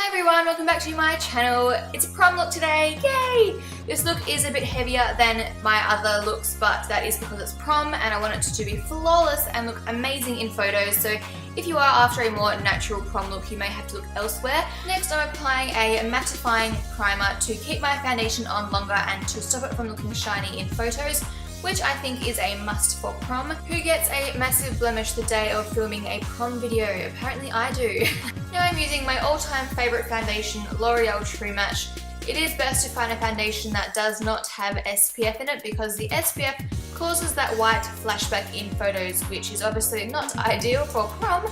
Hi everyone, welcome back to my channel. It's a prom look today, yay! This look is a bit heavier than my other looks, but that is because it's prom and I want it to be flawless and look amazing in photos. So if you are after a more natural prom look, you may have to look elsewhere. Next, I'm applying a mattifying primer to keep my foundation on longer and to stop it from looking shiny in photos, which I think is a must for prom. Who gets a massive blemish the day of filming a prom video? Apparently I do. Now I'm using my all-time favourite foundation, L'Oreal True Match. It is best to find a foundation that does not have SPF in it because the SPF causes that white flashback in photos, which is obviously not ideal for prom.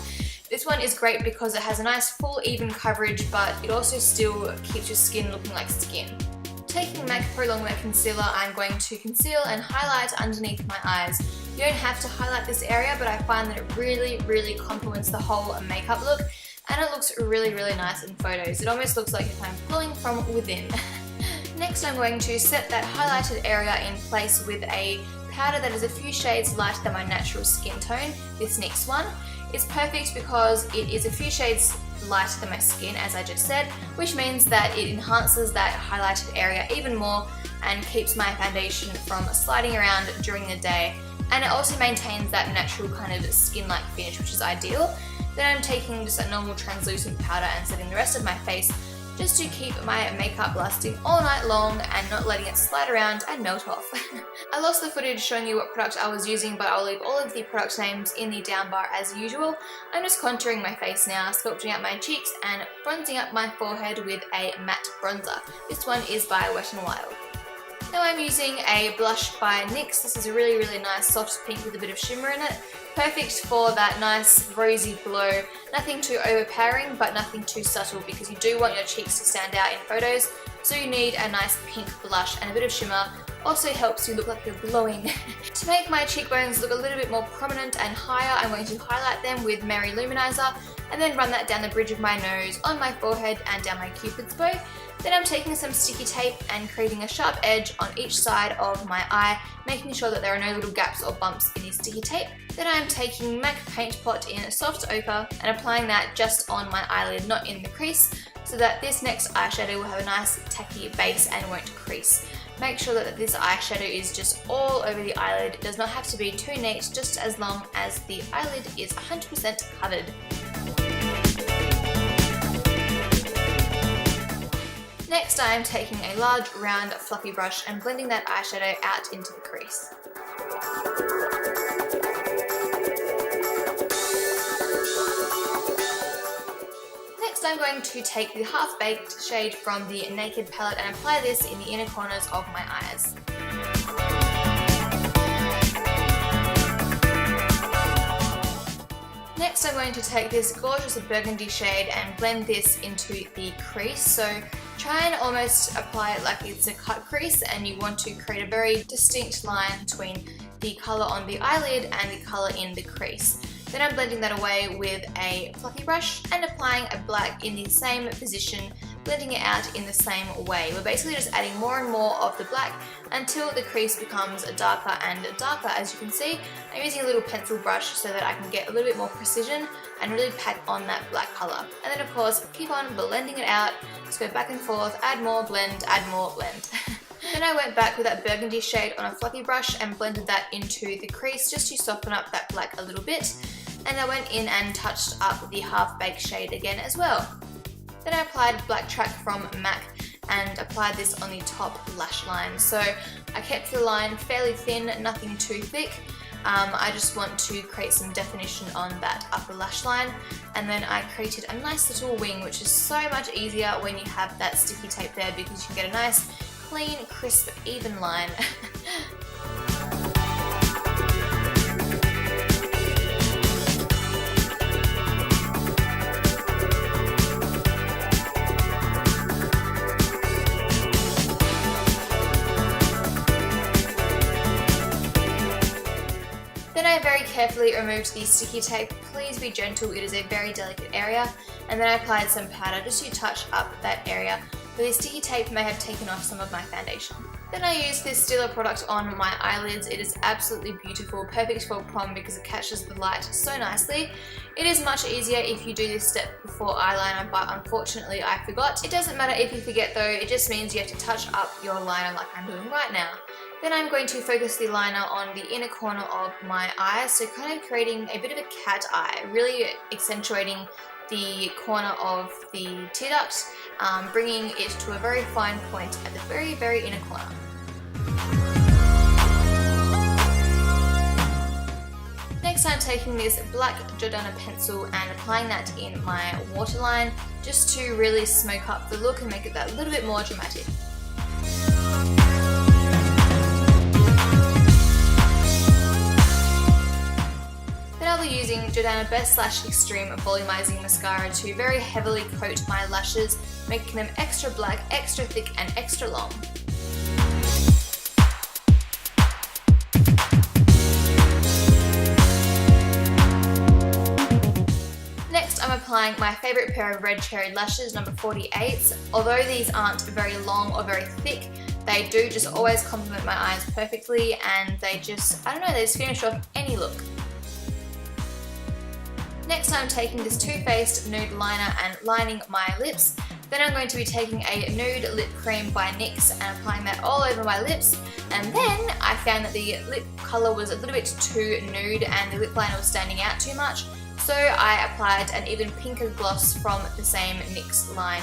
This one is great because it has a nice full even coverage, but it also still keeps your skin looking like skin. Taking MAC Pro Long Wear Concealer, I'm going to conceal and highlight underneath my eyes. You don't have to highlight this area, but I find that it really complements the whole makeup look, and it looks really nice in photos. It almost looks like if I'm pulling from within. Next, I'm going to set that highlighted area in place with a powder that is a few shades lighter than my natural skin tone. This next one is perfect because it is a few shades lighter than my skin, as I just said, which means that it enhances that highlighted area even more and keeps my foundation from sliding around during the day, and it also maintains that natural kind of skin-like finish, which is ideal. Then I'm taking just a normal translucent powder and setting the rest of my face just to keep my makeup lasting all night long and not letting it slide around and melt off. I lost the footage showing you what product I was using, but I'll leave all of the product names in the down bar as usual. I'm just contouring my face now, sculpting out my cheeks and bronzing up my forehead with a matte bronzer. This one is by Wet n Wild. Now I'm using a blush by NYX. This is a really nice soft pink with a bit of shimmer in it. Perfect for that nice rosy glow. Nothing too overpowering, but nothing too subtle because you do want your cheeks to stand out in photos. So you need a nice pink blush, and a bit of shimmer also helps you look like you're glowing. To make my cheekbones look a little bit more prominent and higher, I'm going to highlight them with Mary Luminizer and then run that down the bridge of my nose, on my forehead and down my cupid's bow. Then I'm taking some sticky tape and creating a sharp edge on each side of my eye, making sure that there are no little gaps or bumps in the sticky tape. Then I'm taking MAC Paint Pot in a soft ochre and applying that just on my eyelid, not in the crease, so that this next eyeshadow will have a nice tacky base and won't crease. Make sure that this eyeshadow is just all over the eyelid. It does not have to be too neat, just as long as the eyelid is 100% covered. Next, I am taking a large, round, fluffy brush and blending that eyeshadow out into the crease. Next, I'm going to take the half-baked shade from the Naked palette and apply this in the inner corners of my eyes. Next, I'm going to take this gorgeous burgundy shade and blend this into the crease. So try and almost apply it like it's a cut crease, and you want to create a very distinct line between the colour on the eyelid and the colour in the crease. Then I'm blending that away with a fluffy brush and applying a black in the same position, blending it out in the same way. We're basically just adding more and more of the black until the crease becomes darker and darker. As you can see, I'm using a little pencil brush so that I can get a little bit more precision and really pack on that black colour. And then of course, keep on blending it out. Just go back and forth, add more blend, add more blend. Then I went back with that burgundy shade on a fluffy brush and blended that into the crease just to soften up that black a little bit. And I went in and touched up the half-baked shade again as well. Then I applied Black Track from MAC and applied this on the top lash line. So I kept the line fairly thin, nothing too thick. I just want to create some definition on that upper lash line, and then I created a nice little wing, which is so much easier when you have that sticky tape there because you can get a nice, clean, crisp, even line. Then I very carefully removed the sticky tape. Please be gentle, it is a very delicate area. And then I applied some powder just to touch up that area, but the sticky tape may have taken off some of my foundation. Then I use this Stila product on my eyelids. It is absolutely beautiful, perfect for prom because it catches the light so nicely. It is much easier if you do this step before eyeliner, but unfortunately I forgot. It doesn't matter if you forget though, it just means you have to touch up your liner like I'm doing right now. Then I'm going to focus the liner on the inner corner of my eye, so kind of creating a bit of a cat eye, really accentuating the corner of the tear duct, bringing it to a very fine point at the very, very inner corner. Next I'm taking this black Jordana pencil and applying that in my waterline just to really smoke up the look and make it that little bit more dramatic. I'll be using Jordana Best Extreme Volumizing Mascara to very heavily coat my lashes, making them extra black, extra thick and extra long. Next I'm applying my favourite pair of red cherry lashes, number 48s. Although these aren't very long or very thick, they do just always complement my eyes perfectly, and they just, I don't know, they just finish off any look. Next I'm taking this Too Faced nude liner and lining my lips. Then I'm going to be taking a nude lip cream by NYX and applying that all over my lips. And then I found that the lip colour was a little bit too nude and the lip liner was standing out too much. So I applied an even pinker gloss from the same NYX line.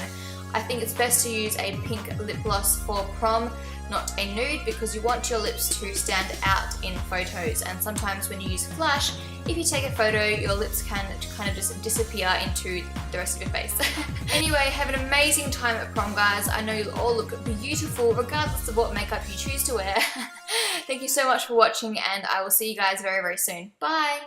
I think it's best to use a pink lip gloss for prom, not a nude, because you want your lips to stand out in photos, and sometimes when you use flash, if you take a photo, your lips can kind of just disappear into the rest of your face. Anyway, have an amazing time at prom, guys. I know you'll all look beautiful regardless of what makeup you choose to wear. Thank you so much for watching, and I will see you guys very, very soon. Bye!